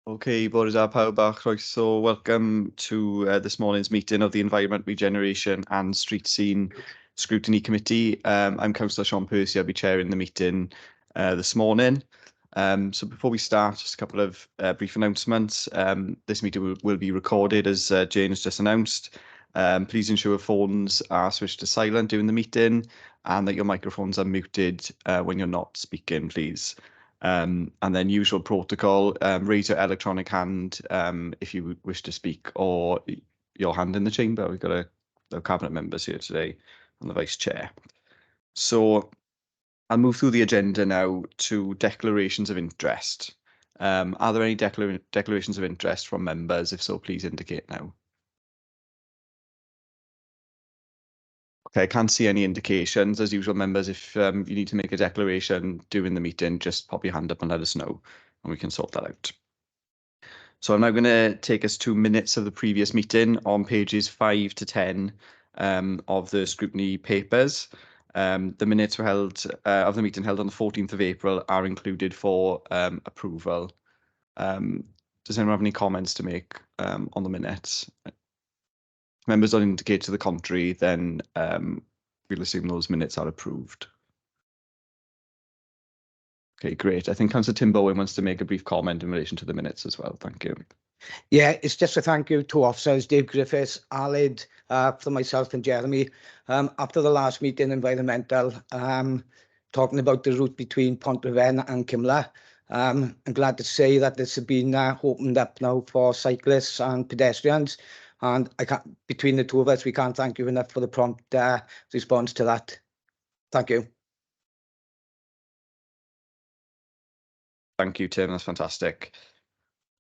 Okay, bore da pawb a chroeso. Welcome to this morning's meeting of the Environment, Regeneration and Street Scene Scrutiny Committee. I'm Councillor Sean Percy. I'll be chairing the meeting this morning. So before we start, just a couple of brief announcements. This meeting will be recorded, as Jane has just announced. Please ensure phones are switched to silent during the meeting and that your microphones are muted when you're not speaking, please. And then usual protocol, raise your electronic hand if you wish to speak, or your hand in the chamber. We've got a cabinet members here today and the vice chair. So I'll move through the agenda now to declarations of interest. Are there any declarations of interest from members? If so, please indicate now. Okay, I can't see any indications. As usual, members, if you need to make a declaration during the meeting, just pop your hand up and let us know, and we can sort that out. So I'm now going to take us to minutes of the previous meeting on pages 5 to 10 of the scrutiny papers. The minutes were held of the meeting held on the 14th of April are included for approval. Does anyone have any comments to make on the minutes? Members don't indicate to the contrary, then we'll assume those minutes are approved. Okay, great. I think Councillor Tim Bowen wants to make a brief comment in relation to the minutes as well. Thank you. Yeah, it's just a thank you to officers, Dave Griffiths, Aled, for myself and Jeremy. After the last meeting, environmental, talking about the route between Pontryfen and Cymla. I'm glad to say that this has been opened up now for cyclists and pedestrians. And between the two of us, we can't thank you enough for the prompt response to that. Thank you. Thank you, Tim. That's fantastic.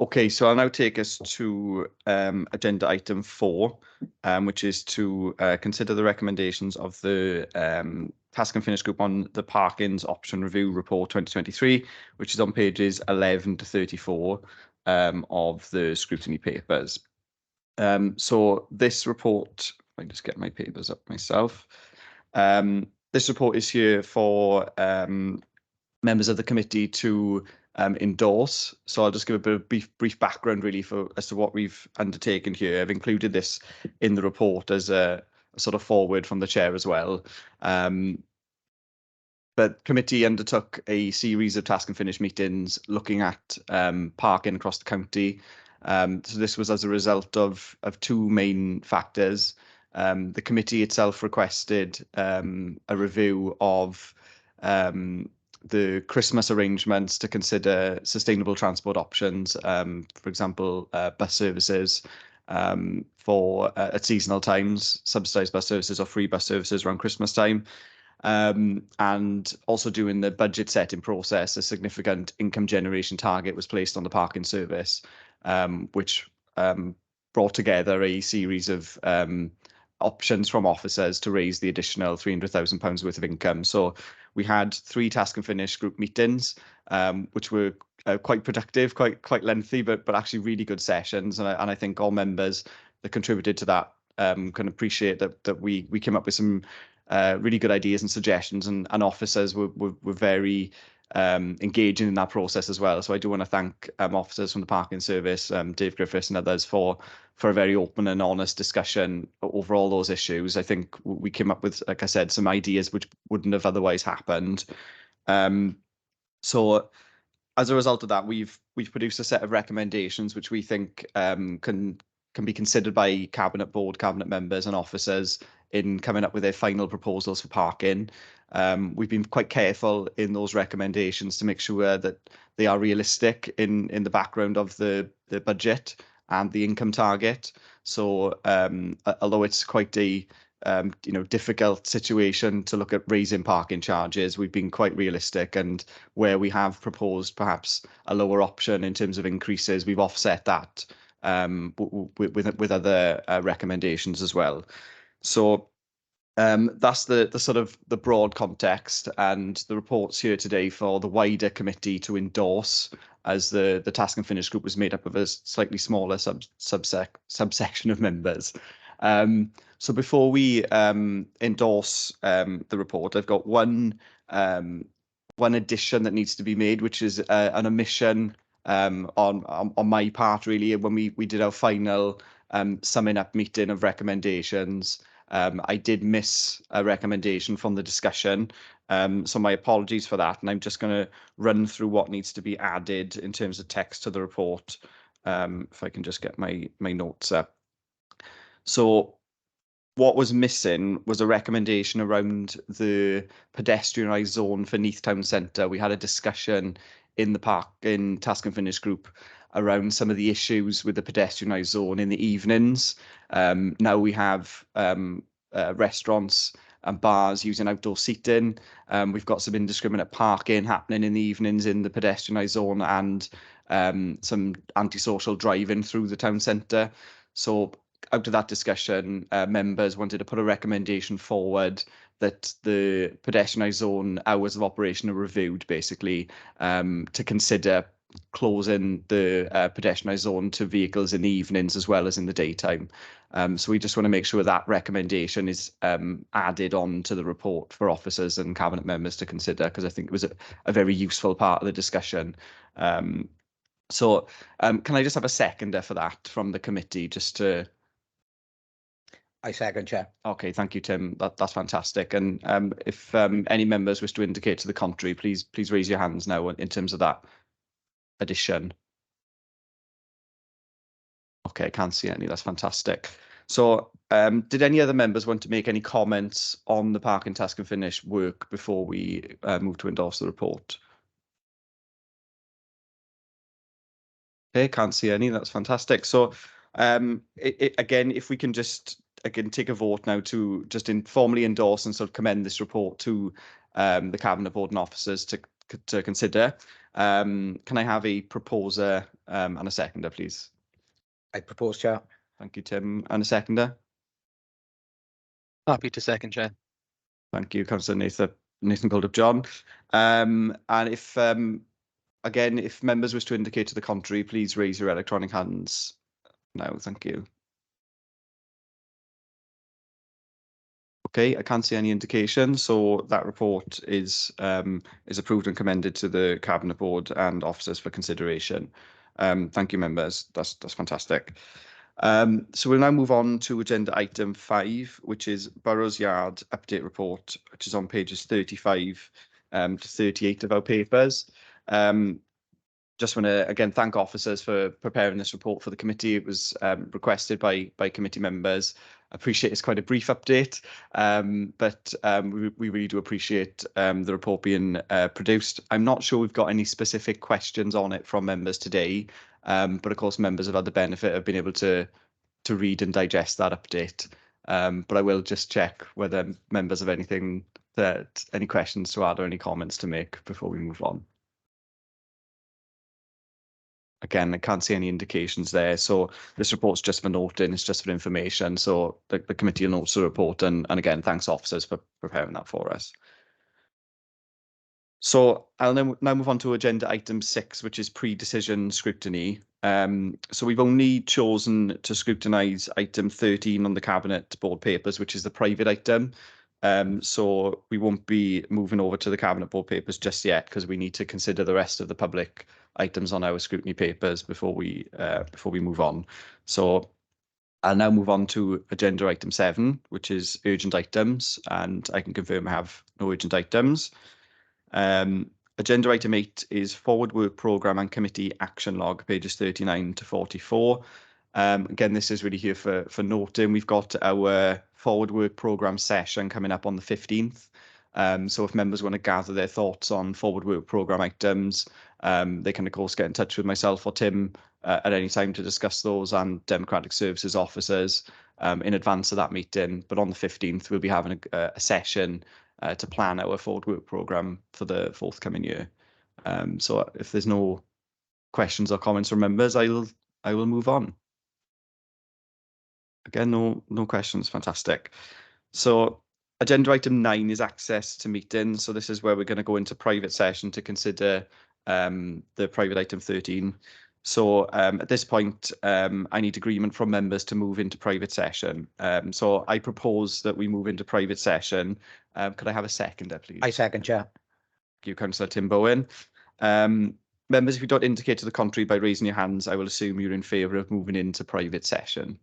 Okay, so I'll now take us to agenda item 4, which is to consider the recommendations of the Task and Finish Group on the Parking's Option Review Report 2023, which is on pages 11 to 34 of the scrutiny papers. So this report, I just get my papers up myself. This report is here for members of the committee to endorse. So I'll just give a bit of brief background really as to what we've undertaken here. I've included this in the report as a sort of forward from the chair as well. But committee undertook a series of task and finish meetings looking at parking across the county. So this was as a result of two main factors. The committee itself requested a review of the Christmas arrangements to consider sustainable transport options, for example, bus services for at seasonal times, subsidised bus services or free bus services around Christmas time. And also during the budget setting process, a significant income generation target was placed on the parking service, which brought together a series of options from officers to raise the additional £300,000 worth of income. So we had 3 task and finish group meetings, which were quite productive, quite lengthy, but actually really good sessions. And I think all members that contributed to that can appreciate that we came up with some really good ideas and suggestions, and officers were very engaging in that process as well. So I do want to thank officers from the parking service, Dave Griffiths and others for a very open and honest discussion over all those issues. I think we came up with, like I said, some ideas which wouldn't have otherwise happened. So as a result of that, we've produced a set of recommendations which we think can be considered by cabinet members and officers in coming up with their final proposals for parking. We've been quite careful in those recommendations to make sure that they are realistic in the background of the budget and the income target. So although it's quite a difficult situation to look at raising parking charges, we've been quite realistic, and where we have proposed perhaps a lower option in terms of increases, we've offset that with other recommendations as well. So that's the sort of the broad context, and the report's here today for the wider committee to endorse, as the task and finish group was made up of a slightly smaller subsection of members. So before we endorse the report, I've got one addition that needs to be made, which is an omission on my part, really, when we did our final summing up meeting of recommendations. I did miss a recommendation from the discussion, so my apologies for that. And I'm just going to run through what needs to be added in terms of text to the report. If I can just get my notes up. So what was missing was a recommendation around the pedestrianised zone for Neath Town Centre. We had a discussion in the Park in Task and Finish group around some of the issues with the pedestrianised zone in the evenings. Now we have restaurants and bars using outdoor seating. We've got some indiscriminate parking happening in the evenings in the pedestrianised zone, and some antisocial driving through the town centre. So out of that discussion, members wanted to put a recommendation forward that the pedestrianised zone hours of operation are reviewed, basically, to consider closing the pedestrianised zone to vehicles in the evenings as well as in the daytime. So we just want to make sure that recommendation is added on to the report for officers and cabinet members to consider, because I think it was a very useful part of the discussion. So can I just have a seconder for that from the committee, just to... I second, Chair. Okay, thank you, Tim. That's fantastic. And if any members wish to indicate to the contrary, please raise your hands now in terms of that addition. Okay, I can't see any. That's fantastic. So did any other members want to make any comments on the Parking Task and Finish work before we move to endorse the report? Okay, can't see any. That's fantastic. So again, if we can just take a vote now to just informally endorse and sort of commend this report to the Cabinet Board and officers to consider. Can I have a proposer and a seconder, please? I propose, Chair. Thank you, Tim. And a seconder? Happy to second, Chair. Thank you, Councillor Nathan Goldup-John. And if again, if members wish to indicate to the contrary, please raise your electronic hands now. Thank you. Okay, I can't see any indication, so that report is approved and commended to the Cabinet Board and officers for consideration. Thank you, members. That's fantastic. So we'll now move on to agenda item 5, which is Burrows Yard update report, which is on pages 35 to 38 of our papers. Just want to again thank officers for preparing this report for the committee. It was requested by committee members. I appreciate it's quite a brief update, but we really do appreciate the report being produced. I'm not sure we've got any specific questions on it from members today, but of course members have had the benefit of being able to read and digest that update. But I will just check whether members have any questions to add or any comments to make before we move on. Again, I can't see any indications there. So this report's just for noting, it's just for information. So the committee will note the report, and again, thanks officers for preparing that for us. So I'll now move on to agenda item 6, which is pre-decision scrutiny. So we've only chosen to scrutinise item 13 on the Cabinet Board papers, which is the private item. So we won't be moving over to the Cabinet Board papers just yet, because we need to consider the rest of the public items on our scrutiny papers before we move on. So I'll now move on to agenda item 7, which is urgent items, and I can confirm I have no urgent items. Agenda item 8 is forward work programme and committee action log, pages 39 to 44. Again, this is really here for noting. We've got our forward work programme session coming up on the 15th. So if members want to gather their thoughts on forward work programme items, they can of course get in touch with myself or Tim at any time to discuss those, and Democratic Services officers in advance of that meeting. But on the 15th, we'll be having a session to plan our forward work programme for the forthcoming year. So if there's no questions or comments from members, I will move on. Again, no questions. Fantastic. So agenda item 9 is access to meetings. So this is where we're going to go into private session to consider the private item 13. So at this point, I need agreement from members to move into private session. So I propose that we move into private session. Could I have a seconder, please? I second, Chair. Thank you, Councillor Tim Bowen. Members, if you don't indicate to the contrary by raising your hands, I will assume you're in favour of moving into private session.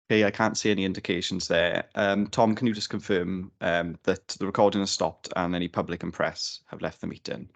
Okay, I can't see any indications there. Tom, can you just confirm that the recording has stopped and any public and press have left the meeting?